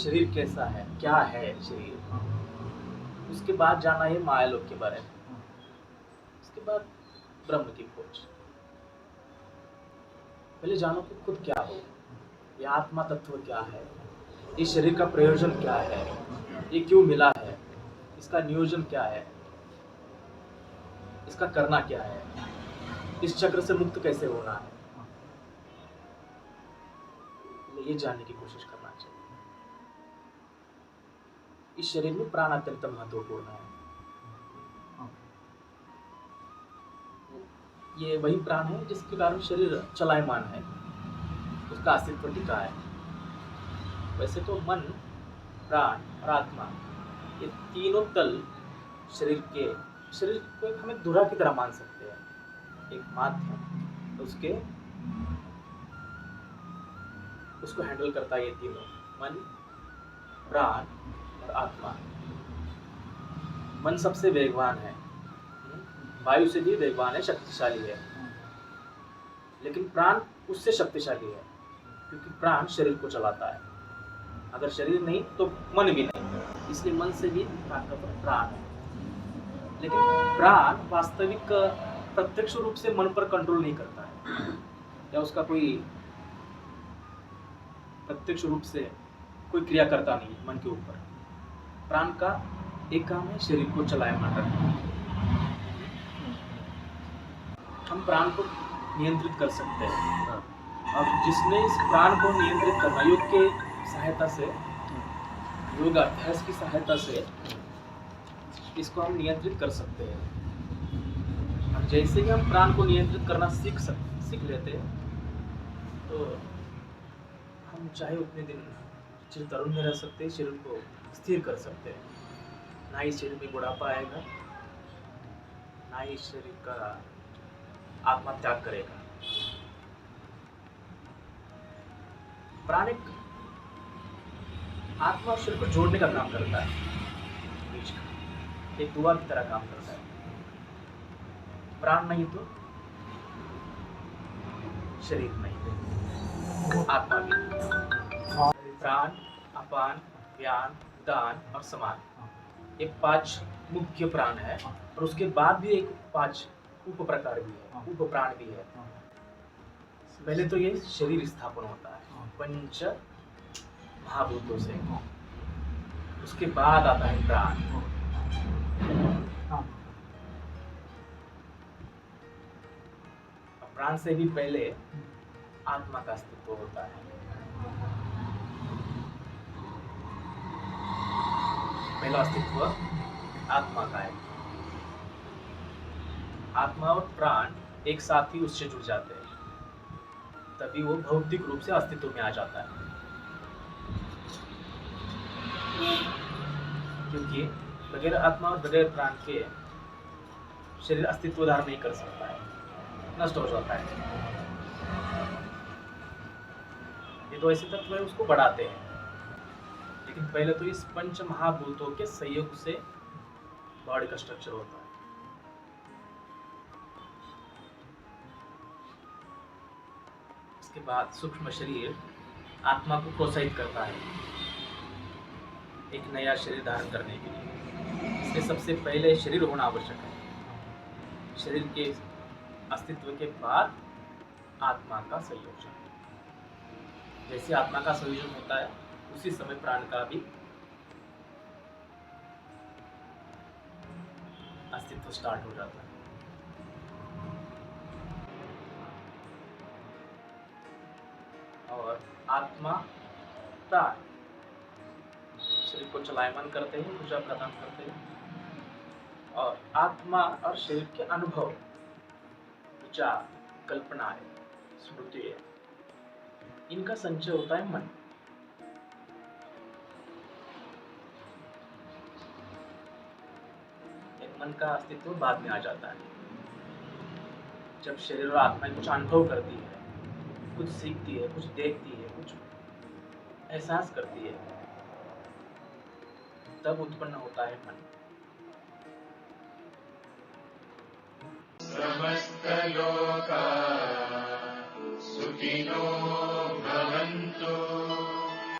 शरीर कैसा है, क्या है शरीर, उसके बाद जाना है मायालोक के बारे में, उसके बाद ब्रह्म की खोज। पहले जानो कि खुद क्या हो, ये आत्मा तत्व क्या है, इस शरीर का प्रयोजन क्या है, ये क्यों मिला है, इसका नियोजन क्या है, इसका करना क्या है, इस चक्र से मुक्त कैसे होना है, ये जानने की कोशिश करना चाहिए। इस शरीर में प्राण अत्यंत महत्वपूर्ण है। ये वही प्राण है जिसके कारण शरीर चलायमान है, उसका अस्तित्व टिका है। वैसे तो मन, प्राण और आत्मा, ये तीनों तल शरीर को एक हमें धुरा की तरह मान सकते हैं, एक माध्यम, तो उसको हैंडल करता है ये तीनों, मन, प्राण और आत्मा। मन सबसे वेगवान है, वायु से भी वेगवान है, शक्तिशाली है, लेकिन प्राण उससे शक्तिशाली है, क्योंकि प्राण शरीर को चलाता है। अगर शरीर नहीं तो मन भी नहीं, इसलिए मन से भी ताकतवर प्राण है। लेकिन प्राण वास्तविक प्रत्यक्ष रूप से मन पर कंट्रोल नहीं करता है, या उसका कोई प्रत्यक्ष रूप से कोई क्रिया करता नहीं मन के ऊपर। प्राण का एक काम है शरीर को चलायमान रखना। हम प्राण को नियंत्रित कर सकते हैं, और जिसने इस प्राण को नियंत्रित करना योग के सहायता से, योग अभ्यास की सहायता से इसको हम नियंत्रित कर सकते हैं। और जैसे ही हम प्राण को नियंत्रित करना सीख लेते हैं, तो हम चाहे उतने दिन चिर तरुण में रह सकते हैं, शरीर को स्थिर कर सकते हैं। ना ही शरीर में बुढ़ापा आएगा, ना ही शरीर का आत्मा त्याग करेगा। प्राण एक आत्मा और शरीर को जोड़ने का काम करता है, बीच का एक दुआ की तरह काम करता है। प्राण नहीं तो शरीर नहीं, आत्मा भी। प्राण, अपान, व्यान, उदान और समान, ये 5 मुख्य प्राण है, और उसके बाद भी एक 5 उप प्रकार भी है, उप प्राण भी है। पहले तो ये शरीर स्थापन होता है पंच महाभूतों से, उसके बाद आता है प्राण। प्राण से भी पहले आत्मा का अस्तित्व होता है। पहला अस्तित्व आत्मा का है। आत्मा और प्राण एक साथ ही उससे जुड़ जाते हैं, तभी वो भौतिक रूप से अस्तित्व में आ जाता है। क्योंकि बगैर आत्मा और बगैर प्राण के शरीर अस्तित्व धारण नहीं कर सकता है, नष्ट हो जाता है। ये तो ऐसे तत्व है, उसको बढ़ाते हैं। लेकिन पहले तो इस पंच महाभूतों के संयोग से बॉडी का स्ट्रक्चर होता है। इसके बाद सूक्ष्म शरीर आत्मा को प्रोत्साहित करता है एक नया शरीर धारण करने के लिए। इसलिए सबसे पहले शरीर होना आवश्यक है। शरीर के अस्तित्व के बाद आत्मा का संयोजन। जैसे आत्मा का संयोजन होता है, उसी समय प्राण का भी अस्तित्व स्टार्ट हो जाता है। और आत्मा, प्राण शरीर को चलायमान करते हैं, ऊर्जा प्रदान करते हैं। और आत्मा और शरीर के अनुभव, विचार, कल्पनाएं, स्मृति, इनका संचय होता है मन। मन का अस्तित्व बाद में आ जाता है, जब शरीर और आत्मा कुछ अनुभव करती है, कुछ सीखती है, कुछ देखती है, कुछ एहसास करती है, तब उत्पन्न होता है मन। समस्त लोका सुखिनो